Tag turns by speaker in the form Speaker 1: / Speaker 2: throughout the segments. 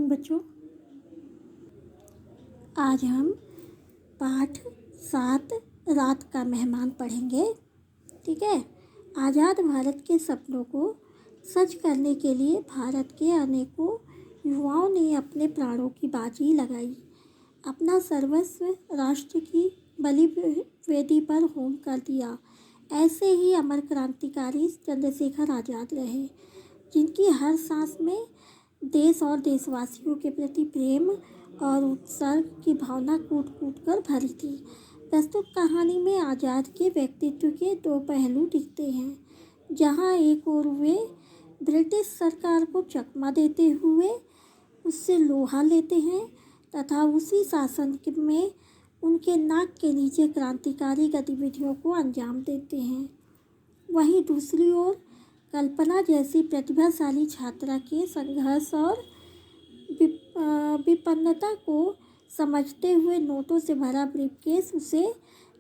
Speaker 1: Morning बच्चों। आज हम पाठ 7 रात का मेहमान पढ़ेंगे। ठीक है। आज़ाद भारत के सपनों को सच करने के लिए भारत के अनेकों युवाओं ने अपने प्राणों की बाजी लगाई, अपना सर्वस्व राष्ट्र की बलि वेदी पर होम कर दिया। ऐसे ही अमर क्रांतिकारी चंद्रशेखर आज़ाद रहे, जिनकी हर सांस में देश और देशवासियों के प्रति प्रेम और उत्सर्ग की भावना कूट कूट कर भरी थी। प्रस्तुत कहानी में आज़ाद के व्यक्तित्व के दो पहलू दिखते हैं, जहां एक ओर वे ब्रिटिश सरकार को चकमा देते हुए उससे लोहा लेते हैं तथा उसी शासन में उनके नाक के नीचे क्रांतिकारी गतिविधियों को अंजाम देते हैं। वहीं दूसरी ओर कल्पना जैसी प्रतिभाशाली छात्रा के संघर्ष और विपन्नता को समझते हुए नोटों से भरा ब्रीफकेस उसे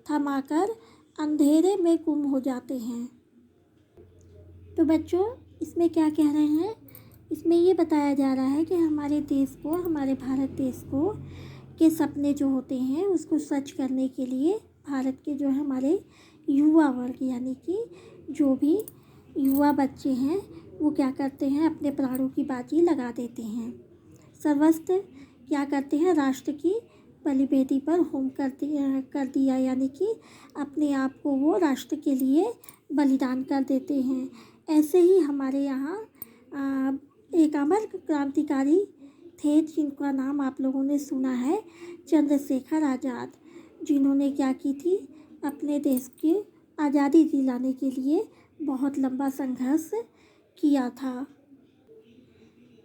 Speaker 1: थमाकर अंधेरे में गुम हो जाते हैं। तो बच्चों, इसमें क्या कह रहे हैं? इसमें ये बताया जा रहा है कि हमारे देश को, हमारे भारत देश को के सपने जो होते हैं उसको सच करने के लिए भारत के जो हमारे युवा वर्ग यानी कि जो भी युवा बच्चे हैं वो क्या करते हैं, अपने प्राणों की बाजी लगा देते हैं। सर्वस्व क्या करते हैं, राष्ट्र की बलिवेदी पर होम कर दिया यानी कि अपने आप को वो राष्ट्र के लिए बलिदान कर देते हैं। ऐसे ही हमारे यहाँ एक अमर क्रांतिकारी थे जिनका नाम आप लोगों ने सुना है, चंद्रशेखर आज़ाद, जिन्होंने क्या की थी, अपने देश की आज़ादी दिलाने के लिए बहुत लंबा संघर्ष किया था।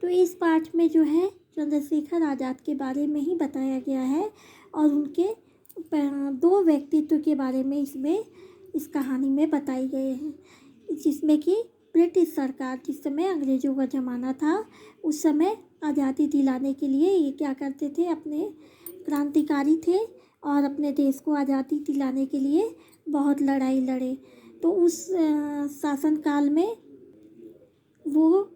Speaker 1: तो इस पाठ में जो है चंद्रशेखर आज़ाद के बारे में ही बताया गया है और उनके दो व्यक्तित्व के बारे में इस कहानी में बताई गए हैं, जिसमें कि ब्रिटिश सरकार, जिस समय अंग्रेज़ों का ज़माना था, उस समय आज़ादी दिलाने के लिए ये क्या करते थे, अपने क्रांतिकारी थे और अपने देश को आज़ादी दिलाने के लिए बहुत लड़ाई लड़े। तो उस शासनकाल में वो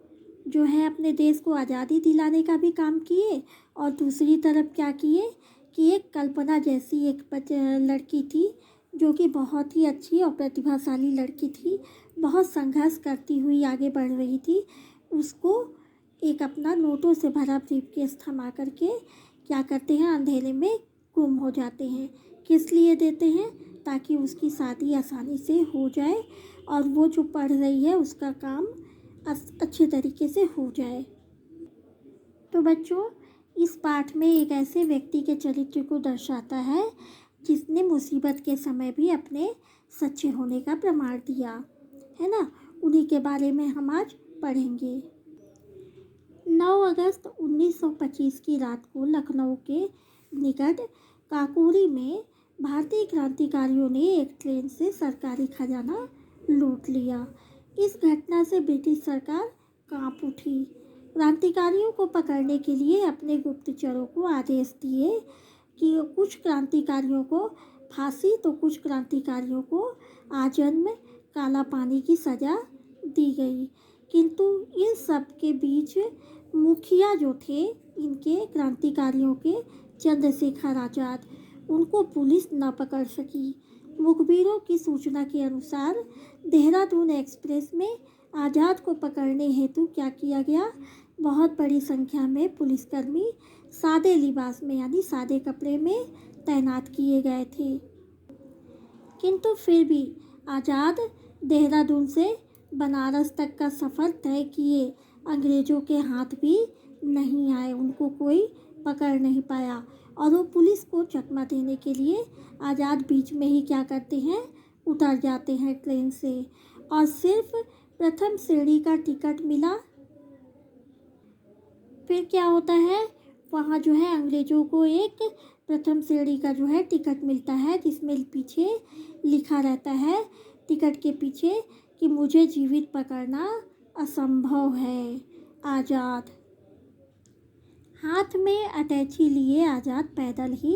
Speaker 1: जो है अपने देश को आज़ादी दिलाने का भी काम किए और दूसरी तरफ क्या किए कि एक कल्पना जैसी एक लड़की थी जो कि बहुत ही अच्छी और प्रतिभाशाली लड़की थी, बहुत संघर्ष करती हुई आगे बढ़ रही थी, उसको एक अपना नोटों से भरा ब्रीफकेस थमा करके क्या करते हैं, अंधेरे में गुम हो जाते हैं। किस लिए देते हैं? ताकि उसकी शादी आसानी से हो जाए और वो जो पढ़ रही है उसका काम अच्छे तरीके से हो जाए। तो बच्चों, इस पाठ में एक ऐसे व्यक्ति के चरित्र को दर्शाता है जिसने मुसीबत के समय भी अपने सच्चे होने का प्रमाण दिया है ना। उन्हीं के बारे में हम आज पढ़ेंगे। 9 अगस्त 1925 की रात को लखनऊ के निकट काकोरी में भारतीय क्रांतिकारियों ने एक ट्रेन से सरकारी खजाना लूट लिया। इस घटना से ब्रिटिश सरकार कांप उठी। क्रांतिकारियों को पकड़ने के लिए अपने गुप्तचरों को आदेश दिए कि कुछ क्रांतिकारियों को फांसी तो कुछ क्रांतिकारियों को आजन्म काला पानी की सज़ा दी गई। किंतु इन सब के बीच मुखिया जो थे इनके क्रांतिकारियों के, चंद्रशेखर आज़ाद, उनको पुलिस न पकड़ सकी। मुखबिरों की सूचना के अनुसार देहरादून एक्सप्रेस में आज़ाद को पकड़ने हेतु क्या किया गया, बहुत बड़ी संख्या में पुलिसकर्मी सादे लिबास में यानी सादे कपड़े में तैनात किए गए थे। किंतु फिर भी आज़ाद देहरादून से बनारस तक का सफ़र तय किए, अंग्रेज़ों के हाथ भी नहीं आए, उनको कोई पकड़ नहीं पाया और वो पुलिस को चकमा देने के लिए आज़ाद बीच में ही क्या करते हैं, उतर जाते हैं ट्रेन से और सिर्फ प्रथम श्रेणी का टिकट मिला। फिर क्या होता है, वहाँ जो है अंग्रेज़ों को एक प्रथम श्रेणी का जो है टिकट मिलता है, जिसमें पीछे लिखा रहता है टिकट के पीछे कि मुझे जीवित पकड़ना असंभव है, आज़ाद। हाथ में अटैची लिए आज़ाद पैदल ही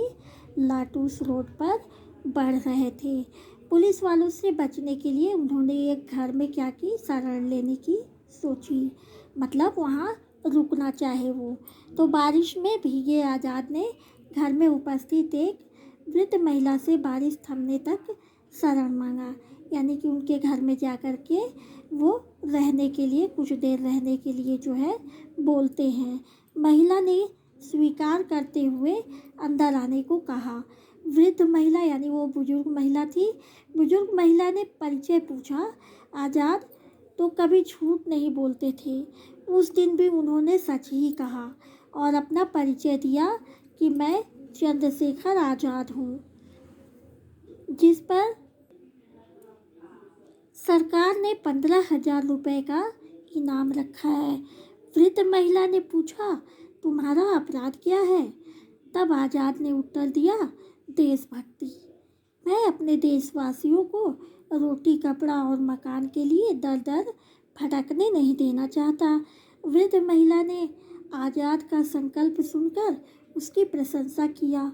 Speaker 1: लाटूस रोड पर बढ़ रहे थे। पुलिस वालों से बचने के लिए उन्होंने एक घर में क्या की, शरण लेने की सोची। मतलब वहाँ रुकना चाहे वो। तो बारिश में भीगे आज़ाद ने घर में उपस्थित एक वृद्ध महिला से बारिश थमने तक शरण मांगा, यानी कि उनके घर में जा कर के वो रहने के लिए, कुछ देर रहने के लिए जो है बोलते हैं। महिला ने स्वीकार करते हुए अंदर आने को कहा। वृद्ध महिला यानी वो बुजुर्ग महिला थी। बुजुर्ग महिला ने परिचय पूछा। आज़ाद तो कभी झूठ नहीं बोलते थे। उस दिन भी उन्होंने सच ही कहा और अपना परिचय दिया कि मैं चंद्रशेखर आज़ाद हूँ, जिस पर सरकार ने 15,000 रुपये का इनाम रखा है। वृद्ध महिला ने पूछा, तुम्हारा अपराध क्या है? तब आज़ाद ने उत्तर दिया, देशभक्ति। मैं अपने देशवासियों को रोटी, कपड़ा और मकान के लिए दर दर भटकने नहीं देना चाहता। वृद्ध महिला ने आज़ाद का संकल्प सुनकर उसकी प्रशंसा किया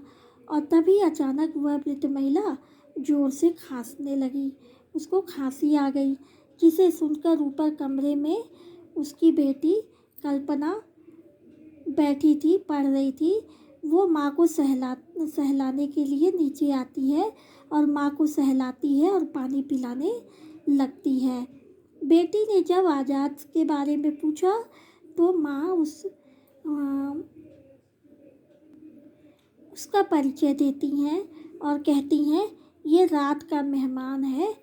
Speaker 1: और तभी अचानक वह वृद्ध महिला जोर से खांसने लगी। उसको खांसी आ गई, जिसे सुनकर ऊपर कमरे में उसकी बेटी कल्पना बैठी थी, पढ़ रही थी। वो माँ को सहलाने के लिए नीचे आती है और माँ को सहलाती है और पानी पिलाने लगती है। बेटी ने जब आज़ाद के बारे में पूछा तो माँ उसका परिचय देती हैं और कहती हैं, ये रात का मेहमान है,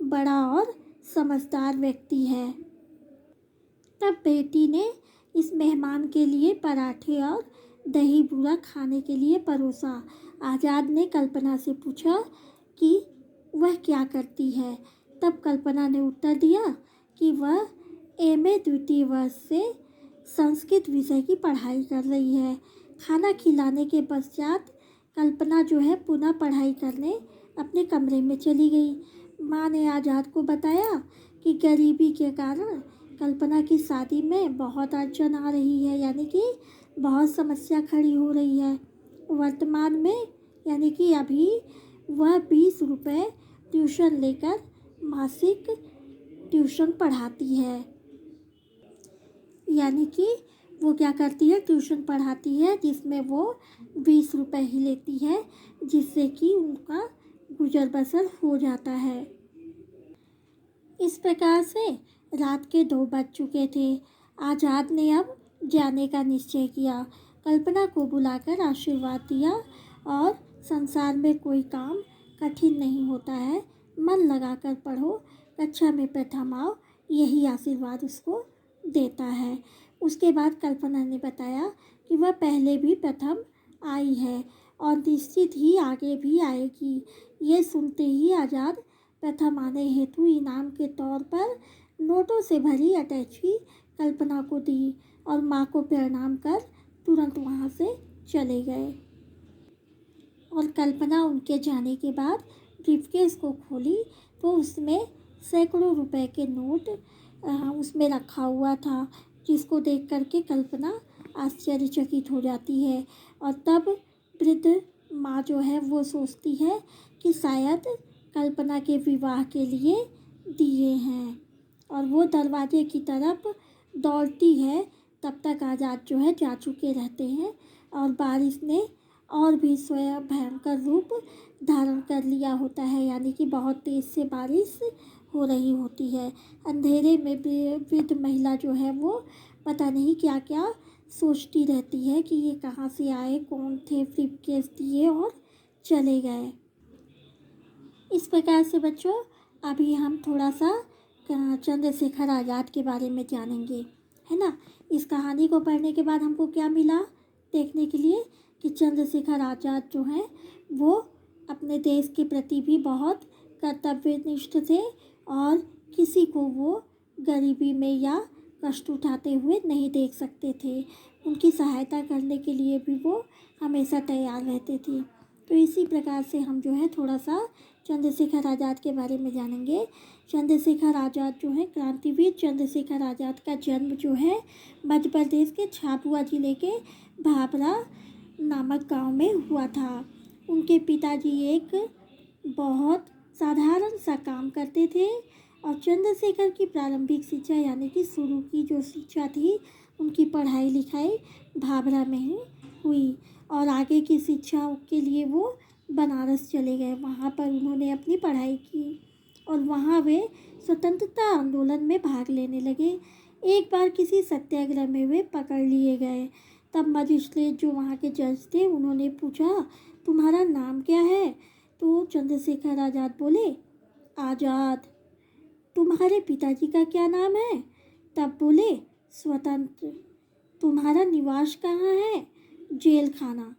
Speaker 1: बड़ा और समझदार व्यक्ति है। तब बेटी ने इस मेहमान के लिए पराठे और दही बूरा खाने के लिए परोसा। आज़ाद ने कल्पना से पूछा कि वह क्या करती है। तब कल्पना ने उत्तर दिया कि वह एमए द्वितीय वर्ष से संस्कृत विषय की पढ़ाई कर रही है। खाना खिलाने के पश्चात कल्पना जो है पुनः पढ़ाई करने अपने कमरे में चली गई। माँ ने आज़ाद को बताया कि गरीबी के कारण कल्पना की शादी में बहुत अड़चन आ रही है, यानी कि बहुत समस्या खड़ी हो रही है। वर्तमान में यानी कि अभी वह 20 रुपये ट्यूशन लेकर मासिक ट्यूशन पढ़ाती है, यानी कि वो क्या करती है, ट्यूशन पढ़ाती है, जिसमें वो 20 रुपये ही लेती है, जिससे कि उनका गुजर बसर हो जाता है। इस प्रकार से रात के 2 बज चुके थे। आज़ाद ने अब जाने का निश्चय किया। कल्पना को बुलाकर आशीर्वाद दिया और संसार में कोई काम कठिन नहीं होता है, मन लगाकर पढ़ो, कक्षा में प्रथम आओ, यही आशीर्वाद उसको देता है। उसके बाद कल्पना ने बताया कि वह पहले भी प्रथम आई है और निश्चित ही आगे भी आएगी। ये सुनते ही आज़ाद प्रथम आने हेतु इनाम के तौर पर नोटों से भरी अटैची कल्पना को दी और माँ को प्रणाम कर तुरंत वहाँ से चले गए। और कल्पना उनके जाने के बाद ब्रीफकेस को खोली तो उसमें सैकड़ों रुपए के नोट उसमें रखा हुआ था, जिसको देख करके कल्पना आश्चर्यचकित हो जाती है। और तब वृद्ध माँ जो है वो सोचती है कि शायद कल्पना के विवाह के लिए दिए हैं और वो दरवाजे की तरफ दौड़ती है। तब तक आज़ाद जो है जा चुके रहते हैं और बारिश ने और भी स्वयं भयंकर रूप धारण कर लिया होता है, यानी कि बहुत तेज़ से बारिश हो रही होती है। अंधेरे में वृद्ध महिला जो है वो पता नहीं क्या क्या सोचती रहती है कि ये कहाँ से आए, कौन थे, ब्रीफकेस दिए और चले गए। इस प्रकार से बच्चों अभी हम थोड़ा सा चंद्रशेखर आज़ाद के बारे में जानेंगे, है ना। इस कहानी को पढ़ने के बाद हमको क्या मिला देखने के लिए कि चंद्रशेखर आज़ाद जो हैं वो अपने देश के प्रति भी बहुत कर्तव्यनिष्ठ थे और किसी को वो गरीबी में या कष्ट उठाते हुए नहीं देख सकते थे। उनकी सहायता करने के लिए भी वो हमेशा तैयार रहते थे। तो इसी प्रकार से हम जो है थोड़ा सा चंद्रशेखर आज़ाद के बारे में जानेंगे। चंद्रशेखर आज़ाद जो है क्रांतिवीर चंद्रशेखर आज़ाद का जन्म जो है मध्य प्रदेश के झाबुआ जिले के भाभरा नामक गांव में हुआ था। उनके पिताजी एक बहुत साधारण सा काम करते थे और चंद्रशेखर की प्रारंभिक शिक्षा यानी कि शुरू की जो शिक्षा थी उनकी पढ़ाई लिखाई भाभरा में ही हुई और आगे की शिक्षा के लिए वो बनारस चले गए। वहाँ पर उन्होंने अपनी पढ़ाई की और वहाँ वे स्वतंत्रता आंदोलन में भाग लेने लगे। एक बार किसी सत्याग्रह में वे पकड़ लिए गए। तब मजिस्ट्रेट जो वहाँ के जज थे उन्होंने पूछा, तुम्हारा नाम क्या है? तो चंद्रशेखर आज़ाद बोले, आज़ाद। तुम्हारे पिताजी का क्या नाम है? तब बोले, स्वतंत्र। तुम्हारा निवास कहाँ है? जेल खाना।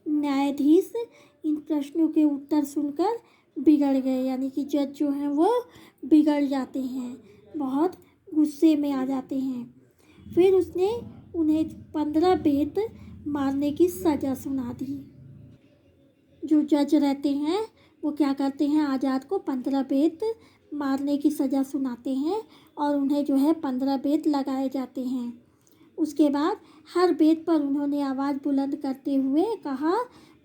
Speaker 1: न्यायाधीश इन प्रश्नों के उत्तर सुनकर बिगड़ गए, यानी कि जज जो हैं वो बिगड़ जाते हैं, बहुत गुस्से में आ जाते हैं। फिर उसने उन्हें 15 बेत मारने की सज़ा सुना दी। जो जज रहते हैं वो क्या करते हैं, आज़ाद को 15 बेत मारने की सज़ा सुनाते हैं और उन्हें जो है 15 बेत लगाए जाते हैं। उसके बाद हर बेत पर उन्होंने आवाज़ बुलंद करते हुए कहा,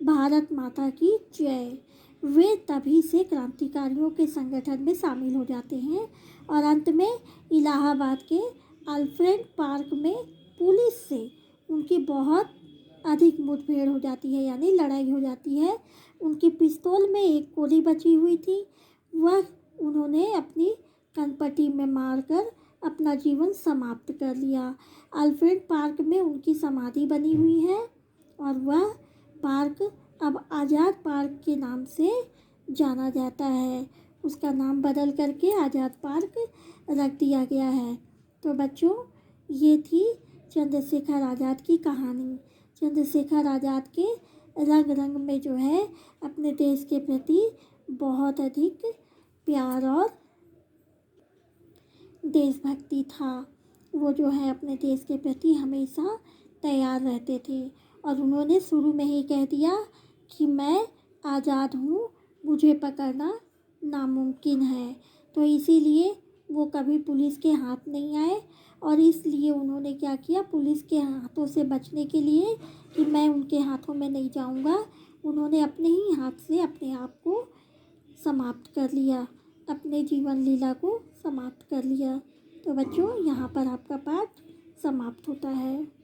Speaker 1: भारत माता की जय। वे तभी से क्रांतिकारियों के संगठन में शामिल हो जाते हैं और अंत में इलाहाबाद के अल्फ्रेड पार्क में पुलिस से उनकी बहुत अधिक मुठभेड़ हो जाती है, यानी लड़ाई हो जाती है। उनकी पिस्तौल में एक गोली बची हुई थी, वह उन्होंने अपनी कनपटी में मारकर अपना जीवन समाप्त कर लिया। अल्फ्रेड पार्क में उनकी समाधि बनी हुई है और वह पार्क अब आज़ाद पार्क के नाम से जाना जाता है। उसका नाम बदल करके आज़ाद पार्क रख दिया गया है। तो बच्चों, ये थी चंद्रशेखर आज़ाद की कहानी। चंद्रशेखर आज़ाद के रंग रंग में जो है अपने देश के प्रति बहुत अधिक प्यार और देशभक्ति था। वो जो है अपने देश के प्रति हमेशा तैयार रहते थे और उन्होंने शुरू में ही कह दिया कि मैं आज़ाद हूँ, मुझे पकड़ना नामुमकिन है। तो इसीलिए वो कभी पुलिस के हाथ नहीं आए और इसलिए उन्होंने क्या किया, पुलिस के हाथों से बचने के लिए कि मैं उनके हाथों में नहीं जाऊँगा, उन्होंने अपने ही हाथ से अपने आप को समाप्त कर लिया, अपने जीवन लीला को समाप्त कर लिया। तो बच्चों, यहाँ पर आपका पाठ समाप्त होता है।